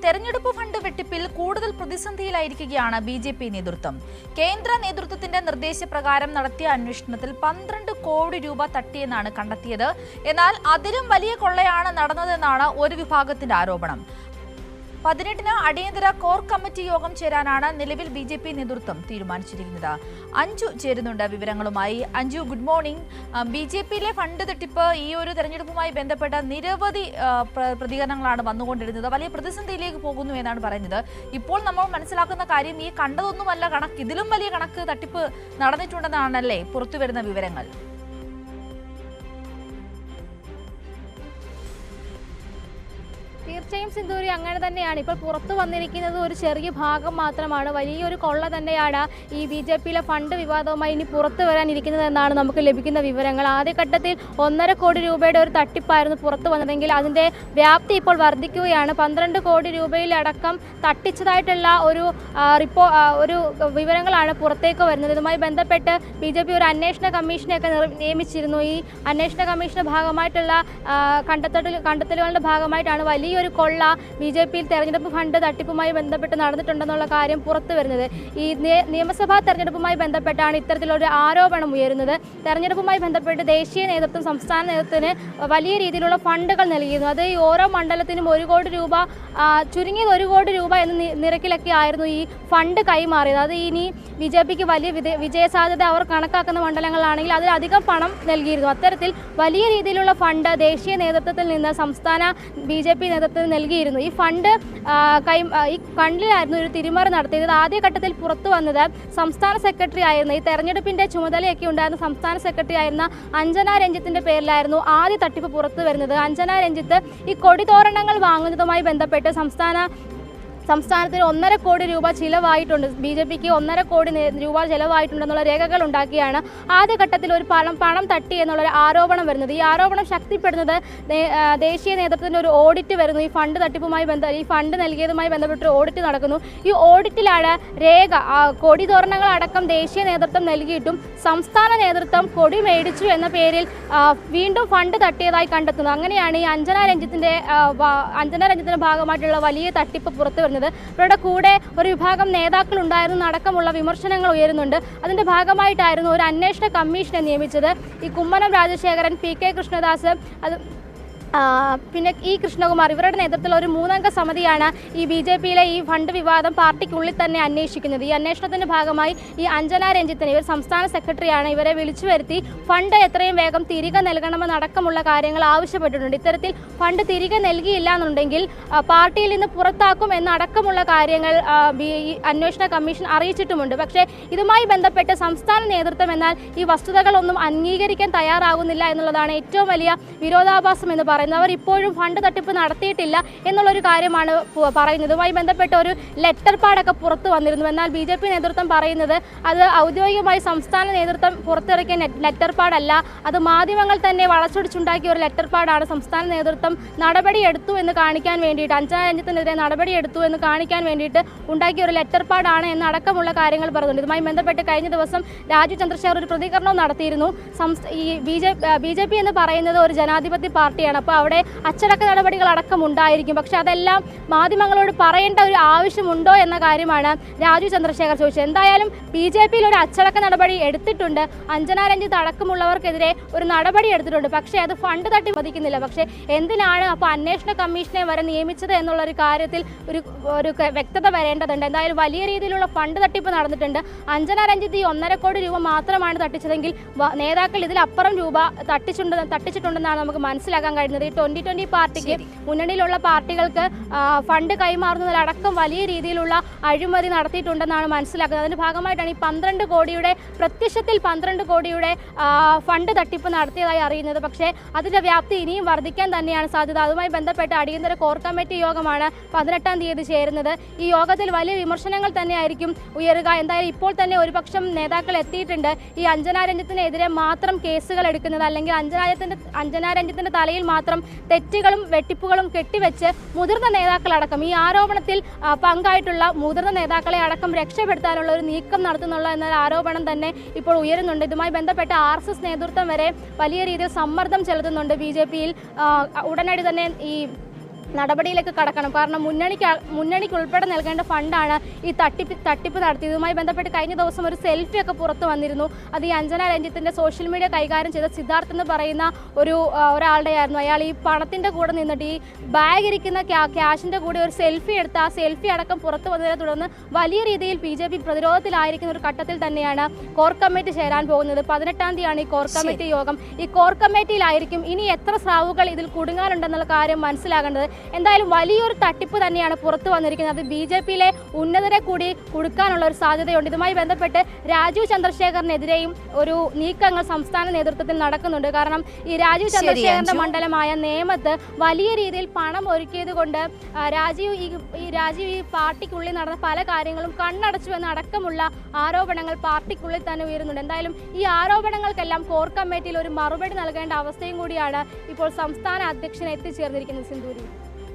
തെരഞ്ഞെടുപ്പ് ഫണ്ട് വെട്ടിപ്പിൽ കൂടുതൽ പ്രതിസന്ധിയിലായിരിക്കുകയാണ് ബി.ജെ.പി. നേതൃത്വം. കേന്ദ്ര നേതൃത്വത്തിന്റെ നിർദ്ദേശപ്രകാരം നടത്തിയ അന്വേഷണത്തിൽ 12 കോടി രൂപ തട്ടിയെന്നാണ് കണ്ടെത്തിയത്. എന്നാൽ അതിലും വലിയ കൊള്ളയാണ് നടന്നതെന്നാണ് ഒരു വിഭാഗത്തിന്റെ ആരോപണം. 18-ന് അടിയന്തര കോർ കമ്മിറ്റി യോഗം ചേരാനാണ് നിലവിൽ ബി.ജെ.പി. നേതൃത്വം തീരുമാനിച്ചിരിക്കുന്നത്. അഞ്ജു ചേരുന്നുണ്ട് വിവരങ്ങളുമായി. Anju, good morning. ബി.ജെ.പിയിലെ ഫണ്ട് തട്ടിപ്പ് ഈ ഒരു തെരഞ്ഞെടുപ്പുമായി ബന്ധപ്പെട്ട നിരവധി പ്രതികരണങ്ങളാണ് വന്നുകൊണ്ടിരുന്നത്. വലിയ പ്രതിസന്ധിയിലേക്ക് പോകുന്നു എന്നാണ് പറയുന്നത്. ഇപ്പോൾ നമ്മൾ മനസ്സിലാക്കുന്ന കാര്യം ഈ കണ്ടതൊന്നുമല്ല കണക്ക്, ഇതിലും വലിയ കണക്ക് തട്ടിപ്പ് നടന്നിട്ടുണ്ടെന്നാണല്ലേ പുറത്തുവരുന്ന വിവരങ്ങൾ. തീർച്ചയായും സിന്ധൂരി, അങ്ങനെ തന്നെയാണ്. ഇപ്പോൾ പുറത്തു വന്നിരിക്കുന്നത് ഒരു ചെറിയ ഭാഗം മാത്രമാണ്. വലിയൊരു കൊള്ള തന്നെയാണ് ഈ ബി.ജെ.പിയിലെ ഫണ്ട് വിവാദവുമായി ഇനി പുറത്തു വരാനിരിക്കുന്നത് എന്നാണ് നമുക്ക് ലഭിക്കുന്ന വിവരങ്ങൾ. ആദ്യഘട്ടത്തിൽ 1.5 കോടി രൂപയുടെ ഒരു തട്ടിപ്പായിരുന്നു പുറത്തു വന്നതെങ്കിൽ അതിൻ്റെ വ്യാപ്തി ഇപ്പോൾ വർദ്ധിക്കുകയാണ്. 12 കോടി രൂപയിലടക്കം തട്ടിച്ചതായിട്ടുള്ള ഒരു വിവരങ്ങളാണ് പുറത്തേക്ക് വരുന്നത്. ഇതുമായി ബന്ധപ്പെട്ട് ബി.ജെ.പി. ഒരു അന്വേഷണ കമ്മീഷനെയൊക്കെ നിയമിച്ചിരുന്നു. ഈ അന്വേഷണ കമ്മീഷന്റെ ഭാഗമായിട്ടുള്ള കണ്ടെത്തലുകളുടെ ഭാഗമായിട്ടാണ് വലിയൊരു കൊള്ള ബി.ജെ.പിയിൽ തെരഞ്ഞെടുപ്പ് ഫണ്ട് തട്ടിപ്പുമായി ബന്ധപ്പെട്ട് നടന്നിട്ടുണ്ടെന്നുള്ള കാര്യം പുറത്തു വരുന്നത്. ഈ നിയമസഭാ തെരഞ്ഞെടുപ്പുമായി ബന്ധപ്പെട്ടാണ് ഇത്തരത്തിലൊരു ആരോപണം ഉയരുന്നത്. തെരഞ്ഞെടുപ്പുമായി ബന്ധപ്പെട്ട് ദേശീയ നേതൃത്വം സംസ്ഥാന നേതൃത്വത്തിന് വലിയ രീതിയിലുള്ള ഫണ്ടുകൾ നൽകിയിരുന്നു. അത് ഈ ഓരോ മണ്ഡലത്തിനും 1 കോടി രൂപ, ചുരുങ്ങിയത് 1 കോടി രൂപ എന്ന നിരക്കിലൊക്കെ ആയിരുന്നു ഈ ഫണ്ട് കൈമാറിയത്. അത് ഇനി ബി.ജെ.പിക്ക് വലിയ വിജയസാധ്യത അവർ കണക്കാക്കുന്ന മണ്ഡലങ്ങളാണെങ്കിൽ അതിലധികം പണം നൽകിയിരുന്നു. അത്തരത്തിൽ വലിയ രീതിയിലുള്ള ഫണ്ട് ദേശീയ നേതൃത്വത്തിൽ നിന്ന് സംസ്ഥാന ബി.ജെ.പി. നേതൃത്വത്തിന് നൽകിയിരുന്നു. ഈ ഫണ്ടിലായിരുന്നു ഒരു തിരിമറി നടത്തിയത്. ആദ്യഘട്ടത്തിൽ പുറത്തു വന്നത് സംസ്ഥാന സെക്രട്ടറി ആയിരുന്ന, ഈ തെരഞ്ഞെടുപ്പിന്റെ ചുമതലയൊക്കെ ഉണ്ടായിരുന്ന സംസ്ഥാന സെക്രട്ടറി ആയിരുന്ന അഞ്ജന രഞ്ജിത്തിന്റെ പേരിലായിരുന്നു ആദ്യ തട്ടിപ്പ് പുറത്തു വരുന്നത്. അഞ്ജന രഞ്ജിത്ത് ഈ കൊടിതോരണങ്ങൾ വാങ്ങുന്നതുമായി ബന്ധപ്പെട്ട് സംസ്ഥാനത്തിന് 1.5 കോടി രൂപ ചിലവായിട്ടുണ്ട്. ബി.ജെ.പിക്ക് 1.5 കോടി രൂപ ചിലവായിട്ടുണ്ടെന്നുള്ള രേഖകൾ ഉണ്ടാക്കിയാണ് ആദ്യഘട്ടത്തിൽ ഒരു പണം തട്ടി എന്നുള്ളൊരു ആരോപണം വരുന്നത്. ഈ ആരോപണം ശക്തിപ്പെടുന്നത് ദേശീയ നേതൃത്വത്തിൻ്റെ ഒരു ഓഡിറ്റ് വരുന്നു. ഈ ഫണ്ട് നൽകിയതുമായി ബന്ധപ്പെട്ടൊരു ഓഡിറ്റ് നടക്കുന്നു. ഈ ഓഡിറ്റിലാണ് രേഖ കൊടിതോരണങ്ങൾ അടക്കം ദേശീയ നേതൃത്വം നൽകിയിട്ടും സംസ്ഥാന നേതൃത്വം കൊടി മേടിച്ചു എന്ന പേരിൽ വീണ്ടും ഫണ്ട് തട്ടിയതായി കണ്ടെത്തുന്നു. അങ്ങനെയാണ് ഈ അഞ്ജന രഞ്ജിത്തിന്റെ ഭാഗമായിട്ടുള്ള വലിയ തട്ടിപ്പ് പുറത്തു വരുന്നത്. ഇവരുടെ കൂടെ ഒരു വിഭാഗം നേതാക്കൾ ഉണ്ടായിരുന്നു അടക്കമുള്ള വിമർശനങ്ങൾ ഉയരുന്നുണ്ട്. അതിന്റെ ഭാഗമായിട്ടായിരുന്നു ഒരു അന്വേഷണ കമ്മീഷനെ നിയമിച്ചത്. ഈ കുമ്മനം രാജശേഖരൻ, പി.കെ. കൃഷ്ണദാസ്, പിന്നെ ഇ. കൃഷ്ണകുമാർ, ഇവരുടെ നേതൃത്വത്തിൽ ഒരു 3-അംഗ സമിതിയാണ് ഈ ബി.ജെ.പിയിലെ ഈ ഫണ്ട് വിവാദം പാർട്ടിക്കുള്ളിൽ തന്നെ അന്വേഷിക്കുന്നത്. ഈ അന്വേഷണത്തിന്റെ ഭാഗമായി ഈ അഞ്ജന രഞ്ജിത്തിനെ, ഇവർ സംസ്ഥാന സെക്രട്ടറിയാണ്, ഇവരെ വിളിച്ചു വരുത്തി ഫണ്ട് എത്രയും വേഗം തിരികെ നൽകണമെന്നടക്കമുള്ള കാര്യങ്ങൾ ആവശ്യപ്പെട്ടിട്ടുണ്ട്. ഇത്തരത്തിൽ ഫണ്ട് തിരികെ നൽകിയില്ല എന്നുണ്ടെങ്കിൽ പാർട്ടിയിൽ നിന്ന് പുറത്താക്കും എന്നടക്കമുള്ള കാര്യങ്ങൾ അന്വേഷണ കമ്മീഷൻ അറിയിച്ചിട്ടുമുണ്ട്. പക്ഷേ ഇതുമായി ബന്ധപ്പെട്ട് സംസ്ഥാന നേതൃത്വം എന്നാൽ ഈ വസ്തുതകളൊന്നും അംഗീകരിക്കാൻ തയ്യാറാകുന്നില്ല എന്നുള്ളതാണ് ഏറ്റവും വലിയ വിരോധാഭാസം എന്ന് പറയുന്നത്. അവർ ഇപ്പോഴും ഫണ്ട് തട്ടിപ്പ് നടത്തിയിട്ടില്ല എന്നുള്ളൊരു കാര്യമാണ് പറയുന്നത്. ഇതുമായി ബന്ധപ്പെട്ട ഒരു ലെറ്റർ പാഡൊക്കെ പുറത്തു വന്നിരുന്നു. എന്നാൽ ബി.ജെ.പി. നേതൃത്വം പറയുന്നത് അത് ഔദ്യോഗികമായി സംസ്ഥാന നേതൃത്വം പുറത്തിറക്കിയ ലെറ്റർ പാഡല്ല, അത് മാധ്യമങ്ങൾ തന്നെ വളച്ചൊടിച്ചുണ്ടാക്കിയ ഒരു ലെറ്റർ പാഡാണ്. സംസ്ഥാന നേതൃത്വം നടപടിയെടുത്തു എന്ന് കാണിക്കാൻ വേണ്ടിയിട്ട്, അഞ്ജന രഞ്ജിത്തിനെതിരെ നടപടിയെടുത്തു എന്ന് കാണിക്കാൻ വേണ്ടിയിട്ട് ഉണ്ടാക്കിയ ഒരു ലെറ്റർ പാഡാണ് എന്നടക്കമുള്ള കാര്യങ്ങൾ പറയുന്നുണ്ട്. ഇതുമായി ബന്ധപ്പെട്ട് കഴിഞ്ഞ ദിവസം രാജു ചന്ദ്രശേഖർ ഒരു പ്രതികരണവും നടത്തിയിരുന്നു. ഈ ബി.ജെ.പി. എന്ന് പറയുന്നത് ഒരു ജനാധിപത്യ പാർട്ടിയാണ്. അപ്പോൾ അവിടെ അച്ചടക്ക നടപടികളടക്കം ഉണ്ടായിരിക്കും. പക്ഷെ അതെല്ലാം മാധ്യമങ്ങളോട് പറയേണ്ട ഒരു ആവശ്യമുണ്ടോ എന്ന കാര്യമാണ് രാജു ചന്ദ്രശേഖർ ചോദിച്ചത്. എന്തായാലും ബി.ജെ.പിയിൽ ഒരു അച്ചടക്ക നടപടി എടുത്തിട്ടുണ്ട്. അഞ്ജന രഞ്ജിത്ത് അടക്കമുള്ളവർക്കെതിരെ ഒരു നടപടി എടുത്തിട്ടുണ്ട്. പക്ഷേ അത് ഫണ്ട് തട്ടി വധിക്കുന്നില്ല. പക്ഷേ എന്തിനാണ് അപ്പോൾ അന്വേഷണ കമ്മീഷനെ വരെ നിയമിച്ചത് എന്നുള്ളൊരു കാര്യത്തിൽ ഒരു വ്യക്തത വരേണ്ടതുണ്ട്. എന്തായാലും വലിയ രീതിയിലുള്ള ഫണ്ട് തട്ടിപ്പ് നടന്നിട്ടുണ്ട്. അഞ്ജന രഞ്ജിത്ത് ഈ 1.5 കോടി രൂപ മാത്രമാണ് തട്ടിച്ചതെങ്കിൽ നേതാക്കൾ ഇതിലപ്പുറം രൂപ തട്ടിച്ചിട്ടുണ്ടെന്നാണ് നമുക്ക് മനസ്സിലാക്കാൻ കഴിയുന്നത്. ഈ 2020 പാർട്ടിക്ക്, മുന്നണിയിലുള്ള പാർട്ടികൾക്ക് ഫണ്ട് കൈമാറുന്നതിലടക്കം വലിയ രീതിയിലുള്ള അഴിമതി നടത്തിയിട്ടുണ്ടെന്നാണ് മനസ്സിലാക്കുന്നത്. അതിന്റെ ഭാഗമായിട്ടാണ് ഈ 12 കോടിയുടെ പ്രത്യക്ഷത്തിൽ 12 കോടിയുടെ ഫണ്ട് തട്ടിപ്പ് നടത്തിയതായി അറിയുന്നത്. പക്ഷേ അതിന്റെ വ്യാപ്തി ഇനിയും വർദ്ധിക്കാൻ തന്നെയാണ് സാധ്യത. അതുമായി ബന്ധപ്പെട്ട് അടിയന്തര കോർ കമ്മിറ്റി യോഗമാണ് 18-ാം തീയതി ചേരുന്നത്. ഈ യോഗത്തിൽ വലിയ വിമർശനങ്ങൾ തന്നെയായിരിക്കും ഉയരുക. എന്തായാലും ഇപ്പോൾ തന്നെ ഒരുപക്ഷം നേതാക്കൾ എത്തിയിട്ടുണ്ട്. ഈ അഞ്ജന രഞ്ജിത്തിനെതിരെ മാത്രം കേസുകൾ എടുക്കുന്നത്, അല്ലെങ്കിൽ അഞ്ജന രഞ്ജിത്തിന്റെ തലയിൽ മാത്രം തെറ്റുകളും വെട്ടിപ്പുകളും കെട്ടിവെച്ച് മുതിർന്ന നേതാക്കളടക്കം, ഈ ആരോപണത്തിൽ പങ്കായിട്ടുള്ള മുതിർന്ന നേതാക്കളെ അടക്കം രക്ഷപ്പെടുത്താനുള്ള ഒരു നീക്കം നടത്തുന്നുള്ള എന്ന ആരോപണം തന്നെ ഇപ്പോൾ ഉയരുന്നുണ്ട്. ഇതുമായി ബന്ധപ്പെട്ട് RSS നേതൃത്വം വരെ വലിയ രീതിയിൽ സമ്മർദ്ദം ചെലുത്തുന്നുണ്ട് ബി.ജെ.പിയിൽ. ഉടനടി തന്നെ ഈ നടപടിയിലേക്ക് കടക്കണം. കാരണം മുന്നണിക്ക് ഉൾപ്പെടെ നൽകേണ്ട ഫണ്ടാണ് ഈ തട്ടിപ്പ് നടത്തിയത്. ഇതുമായി ബന്ധപ്പെട്ട് കഴിഞ്ഞ ദിവസം ഒരു സെൽഫിയൊക്കെ പുറത്തു വന്നിരുന്നു. അത് ഈ അഞ്ജന രഞ്ജിത്തിന്റെ സോഷ്യൽ മീഡിയ കൈകാര്യം ചെയ്ത സിദ്ധാർത്ഥ് എന്ന് പറയുന്ന ഒരാളുടെ ആയിരുന്നു. അയാൾ ഈ പണത്തിന്റെ കൂടെ നിന്നിട്ട് ഈ ബാഗ് ഇരിക്കുന്ന ക്യാഷിന്റെ കൂടെ ഒരു സെൽഫി എടുത്ത് ആ സെൽഫി അടക്കം പുറത്തു വന്നതിനെ തുടർന്ന് വലിയ രീതിയിൽ BJP പ്രതിരോധത്തിലായിരിക്കുന്ന ഒരു ഘട്ടത്തിൽ തന്നെയാണ് കോർ കമ്മിറ്റി ചേരാൻ പോകുന്നത്. 18-ാം തീയതിയാണ് ഈ കോർ കമ്മിറ്റി യോഗം. ഈ കോർ കമ്മിറ്റിയിലായിരിക്കും ഇനി എത്ര സ്രാവുകൾ ഇതിൽ കുടുങ്ങാനുണ്ടെന്നുള്ള കാര്യം മനസ്സിലാകേണ്ടത്. എന്തായാലും വലിയൊരു തട്ടിപ്പ് തന്നെയാണ് പുറത്തു വന്നിരിക്കുന്നത്. അത് BJP-യിലെ ഉന്നതരെ കൂടി കൊടുക്കാനുള്ള ഒരു സാധ്യതയുണ്ട്. ഇതുമായി ബന്ധപ്പെട്ട് രാജീവ് ചന്ദ്രശേഖറിനെതിരെയും ഒരു നീക്കങ്ങൾ സംസ്ഥാന നേതൃത്വത്തിൽ നടക്കുന്നുണ്ട്. കാരണം ഈ രാജീവ് ചന്ദ്രശേഖറിന്റെ മണ്ഡലമായ നേമത്ത് വലിയ രീതിയിൽ പണം ഒരുക്കിയത് കൊണ്ട് രാജീവ് ഈ പാർട്ടിക്കുള്ളിൽ നടന്ന പല കാര്യങ്ങളും കണ്ണടച്ചു എന്നടക്കമുള്ള ആരോപണങ്ങൾ പാർട്ടിക്കുള്ളിൽ തന്നെ ഉയരുന്നുണ്ട്. എന്തായാലും ഈ ആരോപണങ്ങൾക്കെല്ലാം കോർ കമ്മിറ്റിയിൽ ഒരു മറുപടി നൽകേണ്ട അവസ്ഥയും കൂടിയാണ് ഇപ്പോൾ സംസ്ഥാന അധ്യക്ഷൻ എത്തിച്ചേർന്നിരിക്കുന്നത്. സിന്ധൂരി.